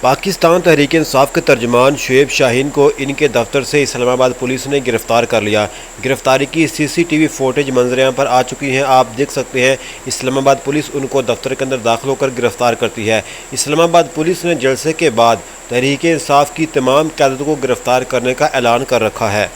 पाकिस्तान तहरीक इंसाफ के तर्जुमान शोएब शाहीन को इनके दफ्तर से इस्लामाबाद पुलिस ने गिरफ्तार कर लिया। गिरफ्तारी की CCTV फुटेज मंजरेआम पर आ चुकी हैं। आप देख सकते हैं इस्लामाबाद पुलिस उनको दफ्तर के अंदर दाखिल होकर गिरफ्तार करती है। इस्लामाबाद पुलिस ने जलसे के बाद तहरीक इंसाफ की तमाम क़यादत को गिरफ्तार करने का ऐलान कर रखा है।